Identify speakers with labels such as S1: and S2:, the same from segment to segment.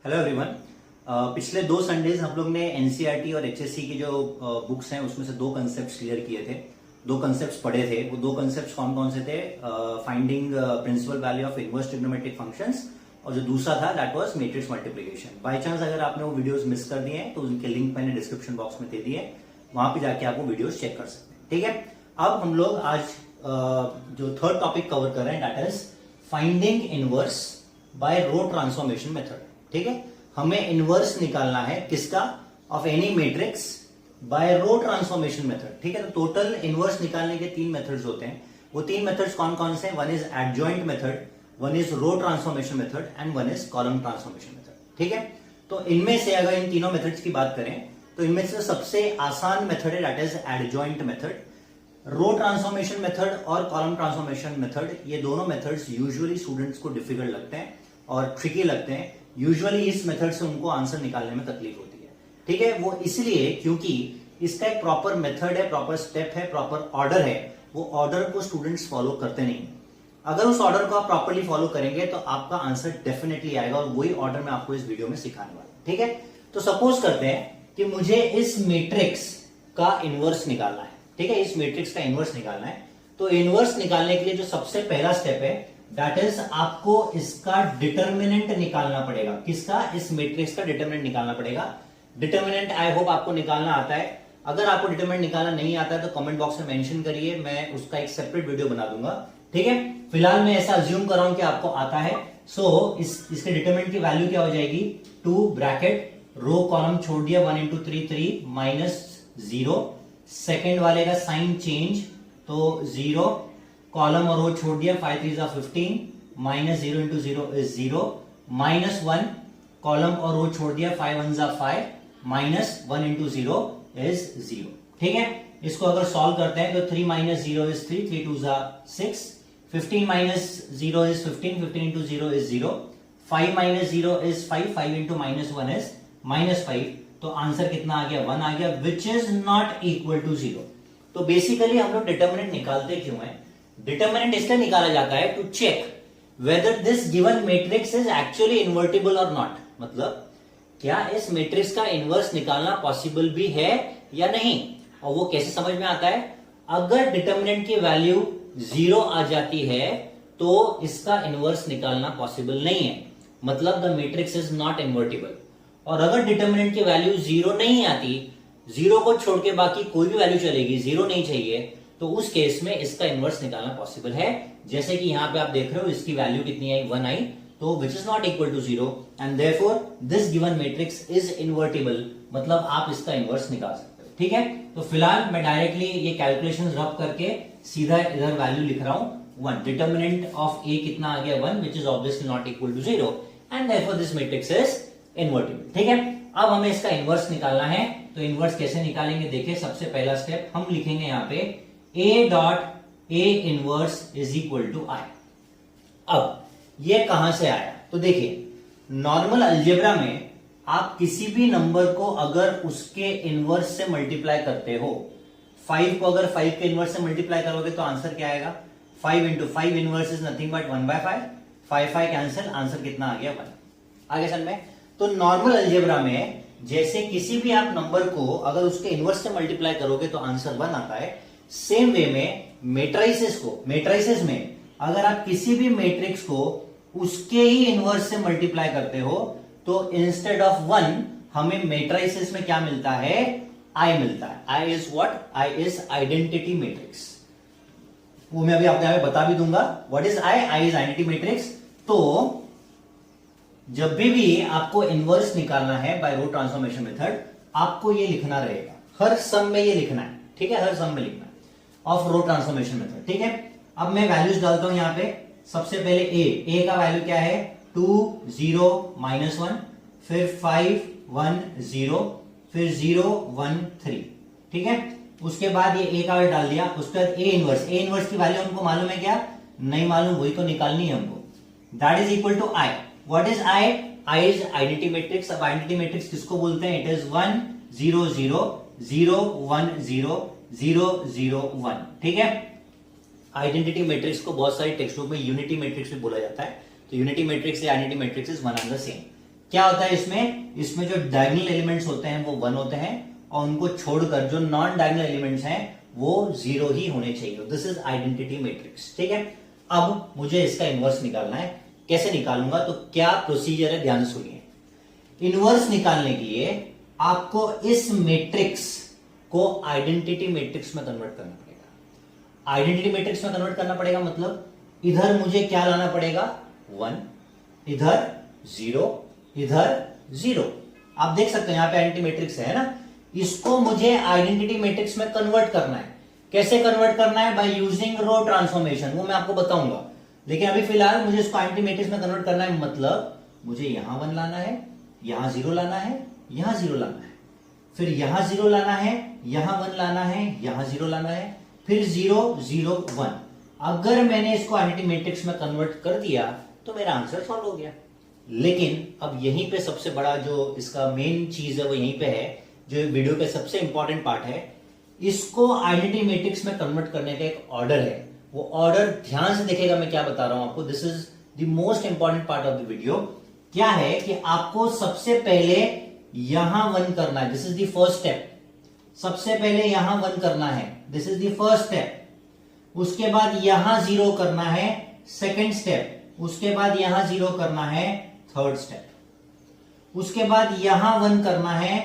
S1: Hello everyone. पिछले 2 Sundays हम लोग ने एनसीईआरटी और एचएससी की जो बुक्स हैं उसमें से 2 कंसेप्ट क्लियर किए थे, 2 कंसेप्ट पढ़े थे। वो 2 कंसेप्ट कौन कौन से थे? Finding principal value of inverse trigonometric functions, और जो दूसरा था that was matrix multiplication. By chance अगर आपने वो वीडियोस मिस कर दिए हैं तो उनके लिंक मैंने डिस्क्रिप्शन बॉक्स में दे दिए, वहां पे जाके आप वो वीडियोस चेक कर सकते हैं। ठीक है, अब हम लोग आज जो थर्ड टॉपिक कवर कर रहे हैं that is finding inverse by row transformation method. ठीक है, हमें इनवर्स निकालना है किसका? Of any matrix by row transformation method. ठीक है, तो टोटल इनवर्स निकालने के 3 मेथड्स होते हैं। वो 3 मेथड्स कौन कौन से हैं? One is adjoint method, one is row transformation method and one is column transformation method. ठीक है, तो इनमें से अगर इन तीनों मेथड्स की बात करें तो इनमें से सबसे आसान मेथड है that is adjoint method. Row transformation method और कॉलम ट्रांसफॉर्मेशन मेथड, ये दोनों मेथड्स यूजुअली स्टूडेंट्स को डिफिकल्ट लगते हैं और ट्रिकी लगते हैं। यूजुअली इस मेथड से उनको आंसर निकालने में तकलीफ होती है। ठीक है, वो इसलिए क्योंकि इसका एक प्रॉपर मेथड है, प्रॉपर स्टेप है, प्रॉपर ऑर्डर है। वो ऑर्डर को स्टूडेंट्स फॉलो करते नहीं। अगर उस ऑर्डर को आप प्रॉपरली फॉलो करेंगे तो आपका आंसर डेफिनेटली आएगा, और वही ऑर्डर मैं आपको इस वीडियो में सिखाने वाला हूं। ठीक है, तो सपोज करते हैं कि मुझे इस मैट्रिक्स का इनवर्स निकालना है। ठीक है, इस मैट्रिक्स का इनवर्स निकालना है। तो इनवर्स निकालने के लिए जो सबसे पहला स्टेप है दैट इज आपको इसका डिटर्मिनेंट निकालना पड़ेगा। किसका? इस मैट्रिक्स का डिटर्मिनेंट निकालना पड़ेगा। डिटर्मिनेंट आई होप आपको निकालना आता है। अगर आपको डिटर्मिनेंट निकालना नहीं आता है तो कमेंट बॉक्स में मेंशन करिए, मैं उसका एक सेपरेट वीडियो बना दूंगा। ठीक है, फिलहाल मैं ऐसा अज्यूम कर रहा हूं कि आपको आता है। सो इसके डिटर्मिनेंट की वैल्यू क्या हो जाएगी? 2 ब्रैकेट रो कॉलम छोड़ दिया 1 into 3 3 -0। सेकेंड वाले का साइन चेंज तो 0, कॉलम और रो छोड़ दिया 5 3 15 -0 into 0 is 0, -1 कॉलम और रो छोड़ दिया 5 1 5 -1 into 0 is 0। ठीक है, इसको अगर सॉल्व करते हैं तो 3 - 0 is 3 3 2 6, 15 - 0 is 15 15 into 0 is 0, 5 - 0 is 5 5 into -1 is -5। तो आंसर कितना आ गया? 1 आ गया, which is not equal to 0। तो बेसिकली हम लोग डिटर्मिनेंट निकालते क्यों है? डिटर्मिनेंट इसलिए निकाला जाता है to check whether this given matrix is actually invertible और नॉट। मतलब क्या इस मैट्रिक्स का इनवर्स निकालना पॉसिबल भी है या नहीं। और वो कैसे समझ में आता है? अगर डिटर्मिनेंट की वैल्यू 0 आ जाती है तो इसका इनवर्स निकालना पॉसिबल नहीं है, मतलब the matrix is not invertible. और अगर डिटर्मिनेंट की वैल्यू 0 नहीं आती, 0 को छोड़ के बाकी कोई भी वैल्यू चलेगी, 0 नहीं चाहिए, तो उस केस में इसका इनवर्स निकालना पॉसिबल है। जैसे कि यहां पे आप देख रहे हो इसकी वैल्यू कितनी आई? 1 आई, तो which is not equal to 0 and therefore this given matrix is invertible, मतलब आप इसका इनवर्स निकाल सकते हो। ठीक है, तो फिलहाल मैं डायरेक्टली ये कैलकुलेशन रब करके सीधा इधर वैल्यू लिख रहा हूं 1। डिटर्मिनेंट ऑफ ए कितना आ गया? 1, which is obviously not equal to 0 and therefore this matrix is invertible. ठीक है, अब हमें इसका इनवर्स निकालना है। तो इनवर्स कैसे निकालेंगे? देखिए, सबसे पहला स्टेप हम लिखेंगे यहां पे a dot A inverse is equal to I. अब ये कहां से आया? तो देखिए, नॉर्मल अलजेब्रा में आप किसी भी नंबर को अगर उसके इनवर्स से मल्टीप्लाई करते हो, 5 को अगर 5 के इनवर्स से मल्टीप्लाई करोगे तो आंसर क्या आएगा? 5 into 5 inverse is nothing but 1/5, 5 cancel, answer कितना आ गया? 1। आगे समझ में? तो नॉर्मल अलजेब्रा में जैसे किसी भी आप नंबर को अगर उसके इनवर्स से मल्टीप्लाई करोगे तो आंसर 1 आता है। सेम वे में मैट्रिसेस में अगर आप किसी भी मैट्रिक्स को उसके ही इनवर्स से मल्टीप्लाई करते हो तो इंस्टेड ऑफ 1 हमें मैट्रिसेस में क्या मिलता है? आई मिलता है। I is what? I is identity matrix. वो मैं अभी आपको यहां पे बता भी दूंगा what is I. I is identity matrix. तो जब भी आपको इनवर्स निकालना है बाय रो ट्रांसफॉर्मेशन मेथड, आपको ये लिखना रहेगा, हर सम में ये लिखना है। ठीक है, हर सम में लिखना है ऑफ रो ट्रांसफॉर्मेशन मेथड। ठीक है, अब मैं वैल्यूज डालता हूं यहां पे। सबसे पहले ए का वैल्यू क्या है? 2 0 -1, फिर 5 1 0, फिर 0 1 3। ठीक है, उसके बाद ये ए का वैल्यू डाल दिया। उसके बाद ए इनवर्स की वैल्यू हमको मालूम है क्या? नहीं मालूम, वही तो निकालनी है हमको। That is equal to I. What is I? I is identity matrix. अब आइडेंटिटी मैट्रिक्स किसको बोलते हैं? It is 1 0 0 0 1 0 0 0 1। ठीक है, आइडेंटिटी मैट्रिक्स को बहुत सारी टेक्स्ट बुक में यूनिटी मैट्रिक्स भी बोला जाता है। तो यूनिटी मैट्रिक्स या identity matrix is one and the same. क्या होता है इसमें जो डायगोनल एलिमेंट्स होते हैं वो 1 होते हैं और उनको छोड़कर जो नॉन डायगोनल एलिमेंट्स हैं वो 0 ही होने चाहिए। दिस इज आइडेंटिटी मैट्रिक्स, ठीक है। अब मुझे इसका इनवर्स निकालना है। कैसे निकालूंगा, तो क्या प्रोसीजर है, ध्यान से सुनिए। इनवर्स निकालने के लिए आपको इस मैट्रिक्स को आइडेंटिटी मैट्रिक्स में कन्वर्ट करना पड़ेगा। आइडेंटिटी मैट्रिक्स में कन्वर्ट करना पड़ेगा मतलब इधर मुझे क्या लाना पड़ेगा, 1, इधर 0, इधर 0। आप देख सकते हैं यहां पे आइडेंटिटी मैट्रिक्स है ना, इसको मुझे आइडेंटिटी मैट्रिक्स में कन्वर्ट करना है। कैसे कन्वर्ट करना है, बाय यूजिंग रो ट्रांसफॉर्मेशन, वो मैं आपको बताऊंगा। लेकिन अभी फिलहाल मुझे इसको आइडेंटिटी मैट्रिक्स में कन्वर्ट करना है, मतलब मुझे यहां 1 लाना है, यहां 0 लाना है, यहां 0 लाना है, फिर यहां 0 लाना है, यहां 1 लाना है, यहां 0 लाना है, फिर 0 0 1। अगर मैंने इसको आइडेंटिटी मैट्रिक्स में कन्वर्ट कर दिया तो मेरा आंसर सॉल्व हो गया। लेकिन अब यहीं पे सबसे बड़ा जो इसका मेन चीज है वो यहीं पे है, जो वीडियो का सबसे इंपॉर्टेंट पार्ट है। इसको आइडेंटिटी मैट्रिक्स में कन्वर्ट करने का एक ऑर्डर है। वो ऑर्डर ध्यान से देखेगा मैं क्या बता रहा हूं आपको। This is the most important part of the video. क्या है कि आपको सबसे पहले यहां 1 करना है, this is the first step. सबसे पहले यहां 1 करना है, this is the first step. उसके बाद यहां 0 करना है, सेकेंड स्टेप। उसके बाद यहां 0 करना है, थर्ड स्टेप। उसके बाद यहां 1 करना है,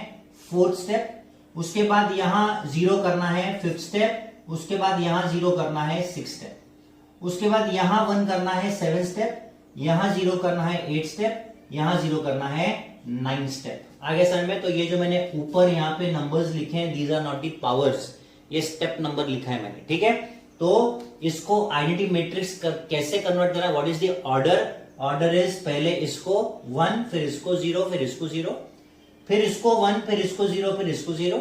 S1: फोर्थ स्टेप। उसके बाद यहां 0 करना है, फिफ्थ स्टेप। उसके बाद यहां 0 करना है, सिक्स स्टेप। उसके बाद यहां 1 करना है, सेवन स्टेप। यहां 0 करना है, 8 स्टेप। यहां 0 करना है, 9 स्टेप। आगे समझ में। तो ये जो मैंने ऊपर यहां पे नंबर्स लिखे हैं, these are not the powers, ये स्टेप नंबर लिखा है मैंने, ठीक है। तो इसको आइडेंटिटी मैट्रिक्स कैसे कन्वर्ट करना है, what is the order. Order is पहले इसको 1, फिर इसको 0, फिर इसको 0, फिर इसको 1, फिर इसको 0, फिर इसको 0,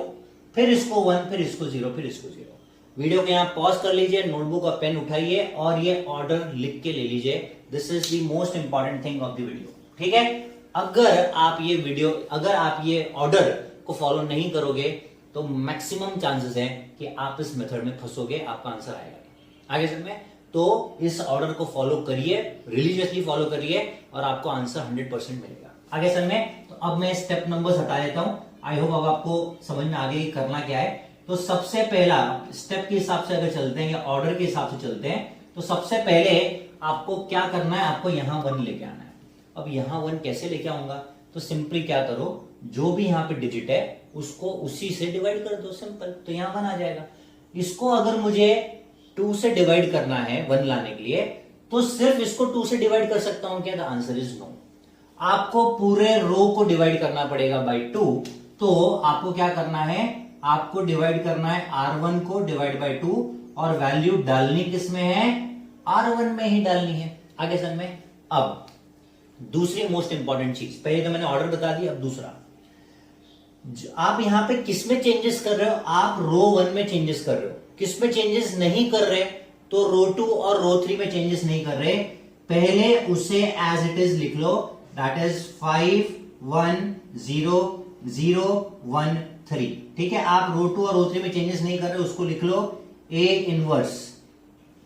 S1: फिर इसको 1, फिर इसको 0, फिर इसको 0। वीडियो को यहां पॉज कर लीजिए, नोटबुक और पेन उठाइए और ये ऑर्डर लिख के ले लीजिए। This is the most important thing of the video, ठीक है। अगर आप ये ऑर्डर को फॉलो नहीं करोगे तो मैक्सिमम चांसेस है कि आप इस मेथड में फंसोगे, आपका आंसर आएगा नहीं। आगे समझ में। तो इस ऑर्डर को फॉलो करिए, रिलीजियसली फॉलो करिए और आपको आंसर 100% मिलेगा। आगे समझ में। तो अब मैं स्टेप नंबर्स हटा देता हूं। आई होप अब आपको समझ में आगे करना क्या है। तो सबसे पहला स्टेप के हिसाब से अगर चलते हैं या ऑर्डर के हिसाब से चलते हैं, तो सबसे पहले आपको क्या करना है, आपको यहां 1 लेके आना है। अब यहां 1 कैसे लेके आऊंगा, तो सिंपली क्या करो, जो भी यहां पे डिजिट है उसको उसी से डिवाइड कर दो, सिंपल। तो यहां 1 आ जाएगा। इसको अगर मुझे 2 से डिवाइड करना है 1 लाने के लिए, तो सिर्फ इसको 2 से डिवाइड कर सकता हूं क्या, द आंसर इज नो। आपको पूरे रो को डिवाइड करना पड़ेगा बाय 2। तो आपको क्या करना है, आपको डिवाइड करना है R1 को डिवाइड बाय 2 और वैल्यू डालनी किसमें है, R1 में ही डालनी है। आगे समझ में। अब दूसरी मोस्ट इंपॉर्टेंट चीज, पहले तो मैंने ऑर्डर बता दिया, अब दूसरा, आप यहां पे किसमें चेंजेस कर रहे हो, आप रो 1 में चेंजेस कर रहे हो। किसमें चेंजेस नहीं कर रहे, तो रो 2 और रो 3 में चेंजेस नहीं कर रहे। पहले उसे एज इट इज लिख लो, दैट इज 5 1 0 0 1 3, ठीक है। आप रो 2 और रो 3 में चेंजेस नहीं कर रहे, उसको लिख लो A इनवर्स।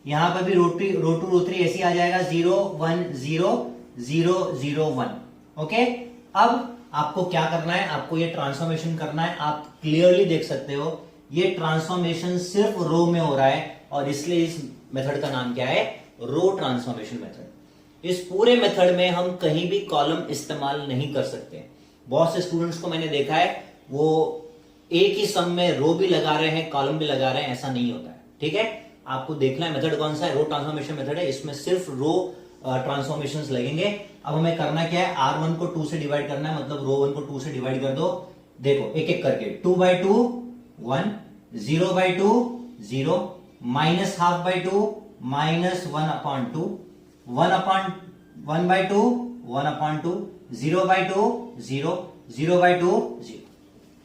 S1: यहां पर भी रो 2 रो 3 ऐसे आ जाएगा, 0 1 0 0 0 1, ओके। अब आपको क्या करना है, आपको ये ट्रांसफॉर्मेशन करना है। आप क्लियरली देख सकते हो ये ट्रांसफॉर्मेशन सिर्फ रो में हो रहा है और इसलिए इस मेथड का नाम क्या है, रो ट्रांसफॉर्मेशन मेथड। इस पूरे मेथड में हम कहीं भी कॉलम इस्तेमाल नहीं कर सकते। बहुत से स्टूडेंट्स को मैंने देखा है वो एक ही सम में रो भी लगा रहे हैं, कॉलम भी लगा रहे हैं, ऐसा नहीं होता है, ठीक है। आपको देखना है मेथड कौन सा है, रो ट्रांसफॉर्मेशन मेथड है, इसमें सिर्फ रो ट्रांसफॉर्मेशंस लगेंगे। अब हमें करना क्या है, R1 को 2 से डिवाइड करना है, मतलब रो 1 को 2 से डिवाइड कर दो। देखो एक एक करके, 2 by 2 1, 0 by 2 0, minus half by 2 minus 1/2, 1 by 2 1/2, 0 by 2 0, 0 by 2 0।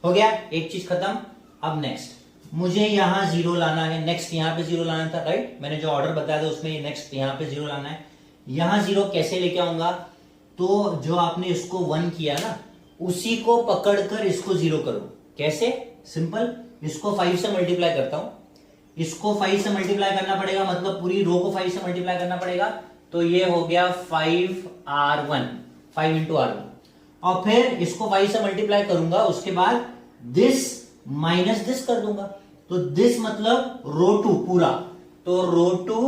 S1: हो गया, एक चीज खत्म। अब नेक्स्ट मुझे यहां 0 लाना है, नेक्स्ट यहां पे 0 लाना था, राइट। मैंने जो ऑर्डर बताया था उसमें नेक्स्ट यहां पे 0 लाना है। यहां 0 कैसे लेके आऊंगा, तो जो आपने इसको 1 किया ना, उसी को पकड़कर इसको 0 करो। कैसे, सिंपल, इसको 5 से मल्टीप्लाई करता हूं, इसको 5 से मल्टीप्लाई करना पड़ेगा, मतलब पूरी रो को 5 से मल्टीप्लाई करना पड़ेगा। तो ये हो गया 5R1, 5 into R1। और फिर इसको 5 से मल्टीप्लाई करूंगा, उसके बाद दिस माइनस दिस कर दूंगा, तो दिस मतलब रो 2 पूरा, तो रो 2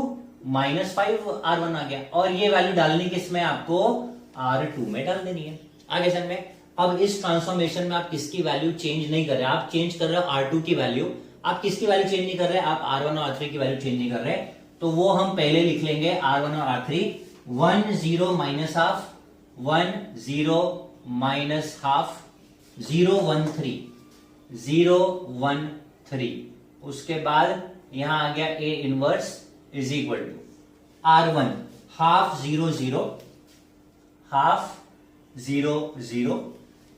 S1: -5 R1 आ गया, और ये वैल्यू डालनी किसमें, आपको R2 में डाल देनी है। आगे समझ में। अब इस ट्रांसफॉर्मेशन में आप किसकी वैल्यू चेंज नहीं कर रहे, आप चेंज कर रहे हो R2 की वैल्यू, आप किसकी वैल्यू चेंज नहीं कर रहे, आप R1 और R3 की वैल्यू चेंज नहीं कर रहे, तो वो हम पहले लिख लेंगे R1 और R3, 1 0 minus half, 1 0 minus half, 0 1 3, 0 1 3, उसके बाद यहां आ गया A inverse is equal to R1 half 0 0, half 0 0,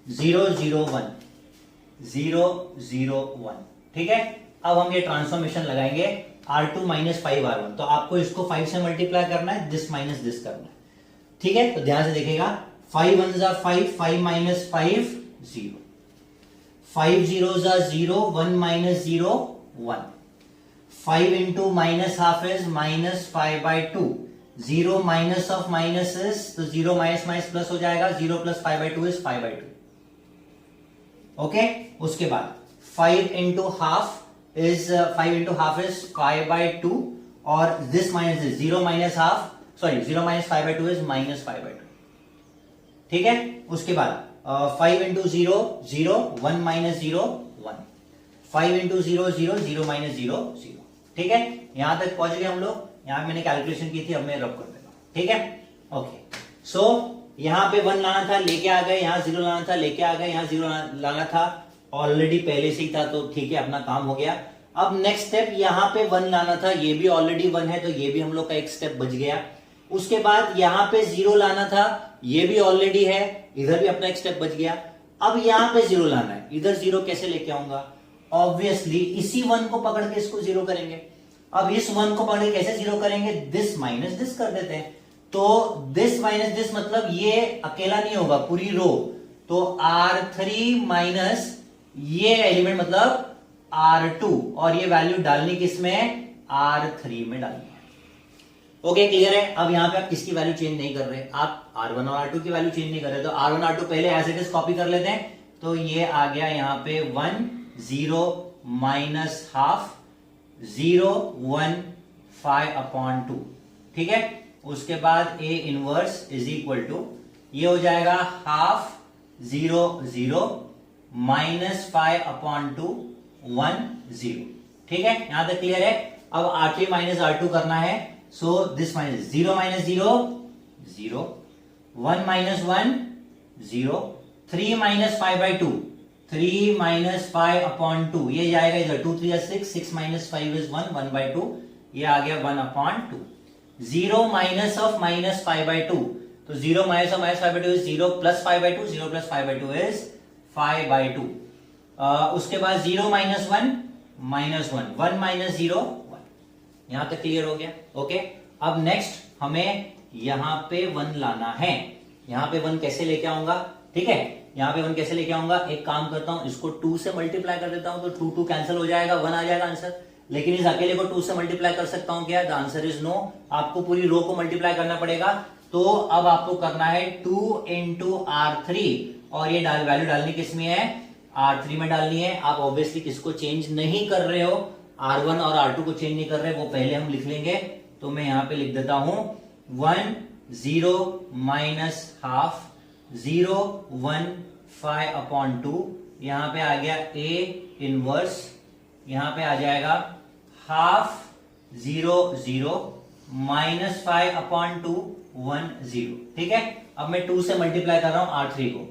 S1: 0 0 1, 0 0 1, ठीक है। अब हम ये ट्रांसफॉर्मेशन लगाएंगे R2 माइनस 5R1, तो आपको इसको 5 से मल्टीप्लाई करना है, दिस माइनस दिस करना है, ठीक है। तो ध्यान से देखिएगा, 5 1 जा 5, 5 माइनस 5 0, 5 0 जा 0, 1 minus 0 1, 5 into minus half is -5/2, 0 minus of minus is, तो 0 माइनस माइनस प्लस हो जाएगा, 0 प्लस 5/2 इज 5/2, ओके। उसके बाद 5 into half is 5 into half is 5/2, और this minus this 0 minus half, sorry 0 minus 5/2 is -5/2, ठीक है। उसके बाद 5 into 0 0, 1 minus 0 1, 5 into 0 0, 0 minus 0 0, ठीक है। यहां तक पहुंच गए हम लोग, यहां मैंने कैलकुलेशन की थी, अब मैं रब कर देता हूं, ठीक है। ओके, सो यहां पे 1 लाना था, लेके आ गए, यहां 0 लाना था, लेके आ गए, यहां 0 लाना था, ऑलरेडी पहले से ही था, तो ठीक है, अपना काम हो गया। अब नेक्स्ट स्टेप, यहां पे 1 लाना था, ये भी ऑलरेडी 1 है, तो ये भी हम लोग का एक स्टेप बच गया। उसके बाद यहां पे 0 लाना था, ये भी ऑलरेडी है, इधर भी अपना एक स्टेप बच गया। अब यहां पे 0 लाना है, इधर 0 कैसे लेके आऊंगा, ऑब्वियसली इसी 1 को पकड़ के इसको 0 करेंगे। अब इस 1 को पकड़ के कैसे 0 करेंगे, दिस माइनस दिस कर देते हैं, तो दिस माइनस दिस मतलब ये अकेला नहीं होगा, पूरी रो, तो R3 माइनस ये एलिमेंट मतलब R2, और ये वैल्यू डालनी किसमें, R3 में डालनी है। ओके, क्लियर है। अब यहां पे आप किसकी वैल्यू चेंज नहीं कर रहे, आप R1 और R2 की वैल्यू चेंज नहीं कर रहे, तो R1 R2 पहले एज इट इज कॉपी कर लेते हैं, तो ये आ गया यहां पे 1 0 माइनस हाफ, 0 1 5/2, ठीक है। उसके बाद A inverse is equal to, ये हो जाएगा हाफ 0 0 -5/2 1 0, ठीक है। यहां तक क्लियर है। अब R3 माइनस R2 करना है, so this minus 0 minus 0 0, 1 minus 1 0, 3 minus 5/2, 3 minus 5/2, ये जाएगा इधर, 2 3 6, 6 माइनस 5 इज 1, 1/2, ये आ गया 1/2, 0 माइनस ऑफ माइनस 5/2, तो 0 minus of minus 5/2 is 0 plus 5/2, 0 plus 5/2 is 5/2। उसके बाद 0 माइनस 1 -1, 1 माइनस 0 1, यहां तक क्लियर हो गया। ओके, अब नेक्स्ट हमें यहां पे 1 लाना है। यहां पे 1 कैसे लेके आऊंगा, ठीक है, यहां पे 1 कैसे लेके आऊंगा, एक काम करता हूं, इसको 2 से मल्टीप्लाई कर देता हूं, तो 2 2 कैंसिल हो जाएगा, 1 आ जाएगा आंसर। लेकिन इस अकेले को 2 से मल्टीप्लाई कर सकता हूं क्या, द आंसर इज नो, आपको पूरी रो को मल्टीप्लाई करना पड़ेगा। तो अब आपको करना है 2 इंटू R3, और ये वैल्यू डालनी किसमें है, R3 में डालनी है। आप ऑब्वियसली किसको चेंज नहीं कर रहे हो, R1 और R2 को चेंज नहीं कर रहे, वो पहले हम लिख लेंगे। तो मैं यहां पे लिख देता हूं 1 0 माइनस हाफ, 0 1 5/2, यहां पे आ गया A इनवर्स, यहां पे आ जाएगा हाफ 0 0 माइनस 5/2 1 0, ठीक है। अब मैं 2 से मल्टीप्लाई कर रहा हूं R3 को,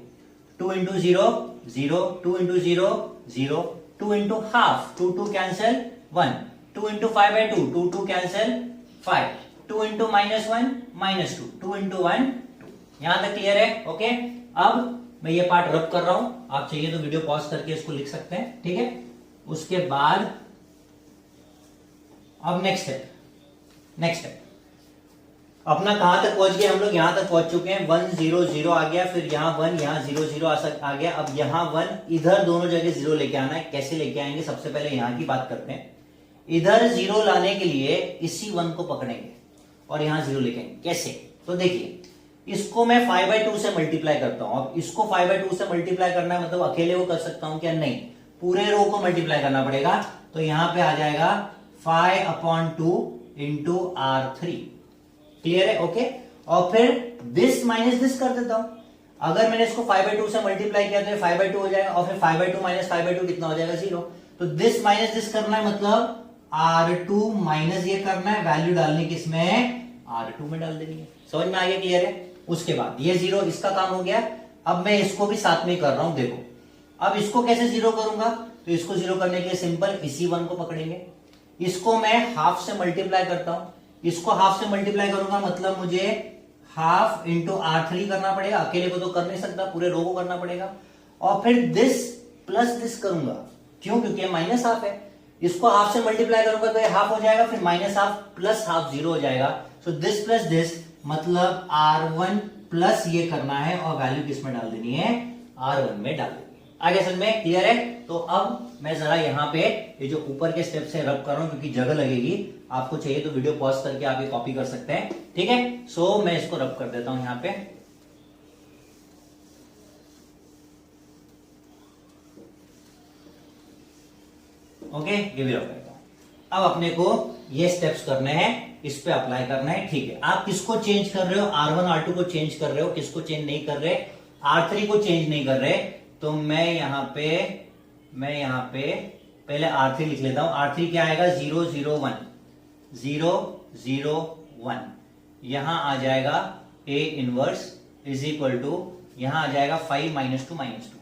S1: 2 into 0 0, 2 into 0 0, 2 into half, 2 2 cancel 1, 2 into 5/2, 2 2 cancel 5, 2 into -1 -2, 2 into 1 2, यहां तक क्लियर है। ओके, अब मैं ये पार्ट रब कर रहा हूं, आप चाहिए तो वीडियो पॉज करके इसको लिख सकते हैं, ठीक है। उसके बाद अब नेक्स्ट स्टेप अपना कहां तक पहुंच गए हम लोग, यहां तक पहुंच चुके हैं, 1 0 0 आ गया, फिर यहां 1, यहां 0 0 आ गया। अब यहां 1, इधर दोनों जगह 0 लेके आना है। कैसे लेके आएंगे, सबसे पहले यहां की बात करते हैं। इधर 0 लाने के लिए इसी 1 को पकड़ेंगे और यहां 0 लेके आएंगे। कैसे, तो देखिए इसको मैं 5/2 से मल्टीप्लाई करता हूं। अब इसको 5/2 से मल्टीप्लाई करना है मतलब अकेले को कर सकता हूं क्या? नहीं, पूरे रो को मल्टीप्लाई करना पड़ेगा। तो यहां पे आ जाएगा 5/2 इंटू R3। क्लियर है? ओके। और फिर दिस माइनस दिस कर देता हूं। अगर मैंने इसको 5/2 से मल्टीप्लाई किया तो 5/2 हो जाएगा, और फिर 5/2 माइनस 5/2 कितना हो जाएगा? 0। तो दिस माइनस दिस करना है मतलब R2 माइनस ये करना है, वैल्यू डालनी किसमें? R2 में डाल देनी है। समझ में आ गया? क्लियर है? उसके बाद ये 0 इसका काम हो गया। अब मैं इसको भी साथ में कर रहा हूं। देखो अब इसको कैसे 0 करूंगा? तो इसको 0 करने के लिए सिंपल इसी 1 को पकड़ेंगे, इसको मैं हाफ से मल्टीप्लाई करता हूं। इसको हाफ से मल्टीप्लाई करूंगा मतलब मुझे हाफ इंटू R3 करना पड़ेगा। अकेले को तो कर नहीं सकता, पूरे रो को करना पड़ेगा। और फिर दिस प्लस दिस करूंगा। क्यों? क्योंकि माइनस हाफ है। इसको हाफ से मल्टीप्लाई करूंगा तो ये हाफ हो जाएगा, फिर माइनस हाफ प्लस हाफ 0 हो जाएगा। सो दिस प्लस दिस मतलब R1 प्लस ये करना है, और वैल्यू किस में डाल देनी है? R1 में डाल देनी है। आगे समझ में? क्लियर है? तो अब मैं जरा यहाँ पे ये जो ऊपर के स्टेप से रब कर रहा हूं क्योंकि जगह लगेगी। आपको चाहिए तो वीडियो पॉज करके आप ये कॉपी कर सकते हैं। ठीक है? सो मैं इसको रब कर देता हूं यहाँ पे। ओके, ये भी रब करता हूं। अब अपने को ये स्टेप्स करने हैं, इस पे अप्लाई करना है। ठीक है, आप किसको चेंज कर रहे हो? R1 R2 को चेंज कर रहे हो, किसको चेंज नहीं कर रहे? R3 को चेंज नहीं कर रहे। तो मैं यहां पे पहले R3 लिख लेता हूं। R3 क्या आएगा? 0 0 1 0 0 1। यहां आ जाएगा A inverse is equal to, यहां आ जाएगा 5 -2 -2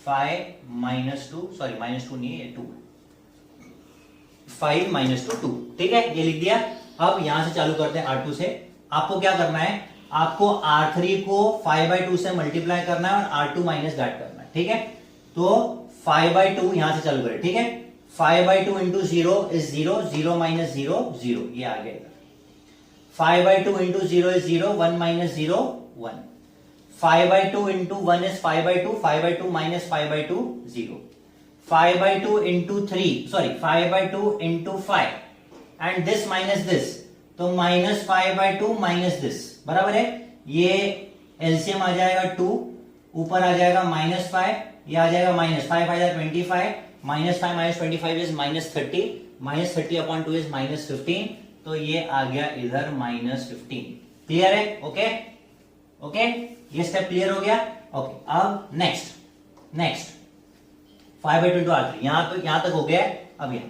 S1: 5 -2 सॉरी -2 नहीं है, 2 5 -2 2। ठीक है, ये लिख दिया। अब यहां से चालू करते हैं R2 से। आपको क्या करना है? आपको R3 को 5/2 से मल्टीप्लाई करना है और R2 माइनस दैट करना है। ठीक है, तो 5/2 यहां से चालू करें। ठीक है, 5/2 इंटू 0 इज 0 0 माइनस 0 0, ये आ गया। 5/2 into 0 is 0 1 minus 0 1। 5/2 into 1 is 5/2 5/2 minus 5/2 0। 5/2 into 3 sorry 5/2 into 5 and this minus this, तो माइनस 5/2 माइनस दिस बराबर है। ये एलसीएम आ जाएगा 2, ऊपर आ जाएगा -5, ये आ जाएगा -5 आ जाएगा 25, -5 माइनस 25 इज -30, -30 अपॉन 2 इज -15, तो ये आ गया इधर -15। क्लियर है? ओके ओके, ये स्टेप क्लियर हो गया। ओके, अब नेक्स्ट 5/2 इंटू R3 यहां तक हो गया। अब यहां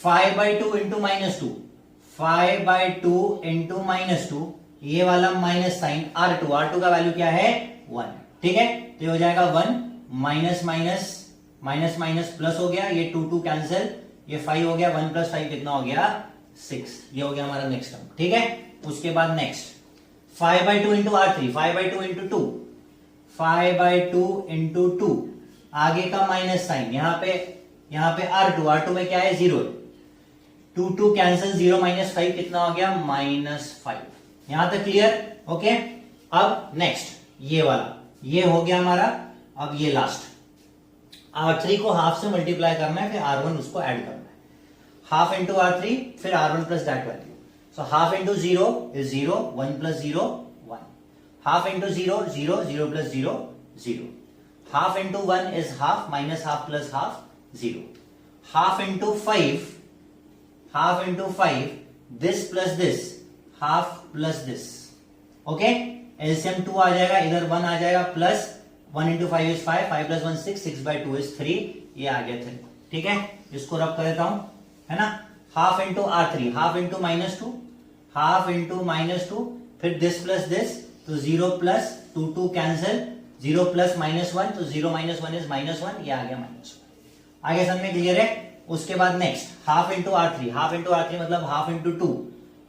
S1: 5/2 इंटू -2 5/2 इंटू -2, ये वाला माइनस साइन R2 का वैल्यू क्या है? 1। ठीक है, तो ये हो जाएगा 1 माइनस माइनस माइनस प्लस हो गया, ये 2 2 कैंसिल, ये 5 हो गया, 1 + 5 कितना हो गया? 6। ये हो गया हमारा नेक्स्ट टर्म। ठीक है, उसके बाद next 5/2 into R3 5/2 into 2 5/2 into 2, आगे का माइनस साइन, यहाँ पे R2 में क्या है? 0। 2 2 कैंसिल, 0 माइनस 5 कितना हो गया? -5। यहां तक क्लियर? ओके, अब नेक्स्ट ये वाला, ये हो गया हमारा। अब ये लास्ट R3 को हाफ से मल्टीप्लाई करना है, फिर R1 उसको ऐड करना है। हाफ इंटू R3 फिर R1 plus that value. So half into 0 is 0, 1 + 0 1। Half into 0 0 0 + 0 0। Half into 1 is half, minus half plus half 0। Half into 5 this plus this, half plus this. Okay, LCM 2 आ जाएगा, इधर 1 आ जाएगा, plus 1 into 5 is 5, 5 + 1 6, 6/2 is 3, ये आ गया 3। ठीक है, इसको रब कर देता हूं, है ना। Half into R3 half into -2 half into -2, फिर दिस प्लस दिस, तो 0 प्लस 2 2 कैंसिल, 0 प्लस -1, तो 0 - 1 इज -1, ये आ गया -1। आगे समझ में क्लियर है? उसके बाद नेक्स्ट हाफ इंटू R3 मतलब हाफ इंटू 2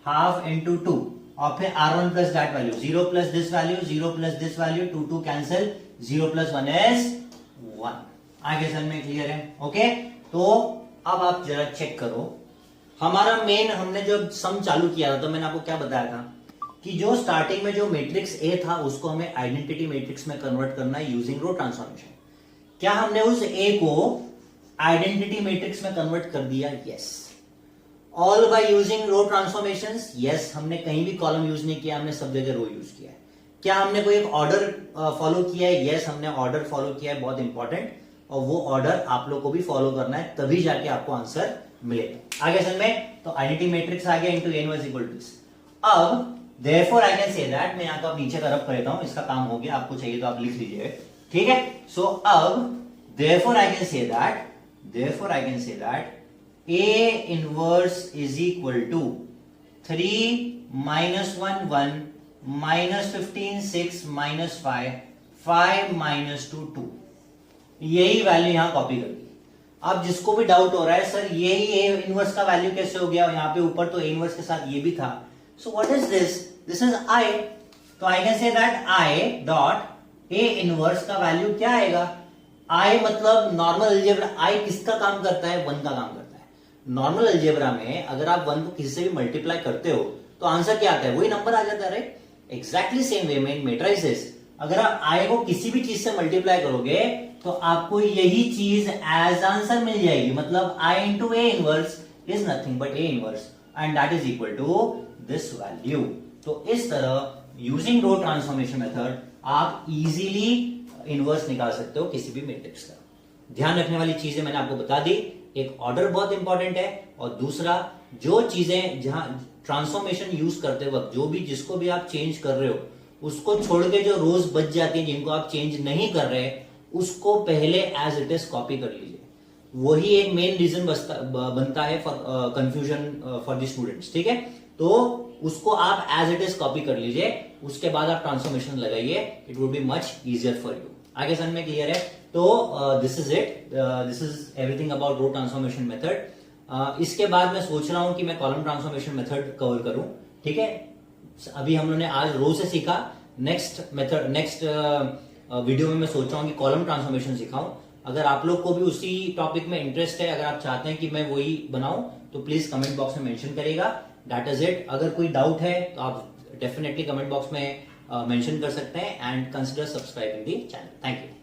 S1: हाफ इंटू 2, और फिर R1 plus that value, 0 plus this value, 0 plus this value, 2 2 cancel, 0 + 1 is 1। आगे समझ में क्लियर है? ओके, तो अब आप जरा चेक करो, हमारा मेन हमने जब सम चालू किया था तो मैंने आपको क्या बताया था कि जो स्टार्टिंग में जो मैट्रिक्स ए था उसको हमें आइडेंटिटी मैट्रिक्स में कन्वर्ट करना है यूजिंग रो ट्रांसफॉर्मेशन। क्या हमने उस ए को आइडेंटिटी मैट्रिक्स में कन्वर्ट कर दिया? Yes. All by using row transformations? Yes. हमने कहीं भी कॉलम यूज नहीं किया, हमने सब जगह रो यूज किया है। क्या हमने कोई एक ऑर्डर फॉलो किया है? यस, हमने ऑर्डर फॉलो किया है, बहुत इंपॉर्टेंट, और वो ऑर्डर आप लोग को भी फॉलो करना है, तभी जाके आपको आंसर मिलेगा। आगे समझ में, तो आइडेंटिटी मैट्रिक्स आ गया into n equal to this. अब therefore I can say that, मैं यहां तो अब नीचे तरफ कर देता हूं, इसका काम हो गया, आपको चाहिए तो आप लिख लीजिए, ठीक है। सो अब therefore I can say that A inverse is equal to 3 minus 1 1 minus 15 6 minus 5 5 minus 2 2। यही वैल्यू यहां कॉपी कर दी। अब जिसको भी डाउट हो रहा है सर यही ए इनवर्स का वैल्यू कैसे हो गया, यहाँ पे ऊपर तो ए इनवर्स के साथ ये भी था, so what is this? This is I. तो I can say that I dot A inverse का वैल्यू क्या आएगा? आई मतलब नॉर्मल अलजेब्रा, आई किसका काम करता है? 1 का काम करता है। नॉर्मल अलजेब्रा में अगर आप 1 को किसी से भी मल्टीप्लाई करते हो तो आंसर क्या आता है? वही नंबर आ जाता है, राइट? एक्जैक्टली सेम वे में इन मैट्रिसेस अगर आप आई को किसी भी चीज से मल्टीप्लाई करोगे तो आपको यही चीज एज आंसर मिल जाएगी। मतलब I into A inverse is nothing but A inverse and that is equal to this value. तो इस तरह यूजिंग रो ट्रांसफॉर्मेशन मेथड आप इजीली इनवर्स निकाल सकते हो किसी भी मैट्रिक्स का। ध्यान रखने वाली चीजें मैंने आपको बता दी, एक ऑर्डर बहुत इंपॉर्टेंट है, और दूसरा जो चीजें जहां ट्रांसफॉर्मेशन यूज करते वक्त जो भी जिसको भी आप चेंज कर रहे हो उसको छोड़ के जो रोज बच जाती है जिनको आप चेंज नहीं कर रहे उसको पहले एज इट इज कॉपी कर लीजिए। वही एक मेन रीजन बनता है for confusion for the students, ठीक है। तो उसको आप एज इट इज कॉपी कर लीजिए, उसके बाद आप ट्रांसफॉर्मेशन लगाइए, it would be much easier for you. आगे समझ में क्लियर है? तो this is it, this is everything about row transformation method. इसके बाद मैं सोच रहा हूं कि मैं कॉलम ट्रांसफॉर्मेशन मेथड कवर करूं, ठीक है। अभी हम लोगों ने आज रो से सीखा, नेक्स्ट मेथड नेक्स्ट वीडियो में मैं सोच रहा हूं कि कॉलम ट्रांसफॉर्मेशन सिखाऊं। अगर आप लोग को भी उसी टॉपिक में इंटरेस्ट है, अगर आप चाहते हैं कि मैं वही बनाऊं तो प्लीज कमेंट बॉक्स में मेंशन करिएगा। That is it. अगर कोई डाउट है तो आप डेफिनेटली कमेंट बॉक्स में मेंशन कर सकते हैं and consider subscribing the channel. Thank you.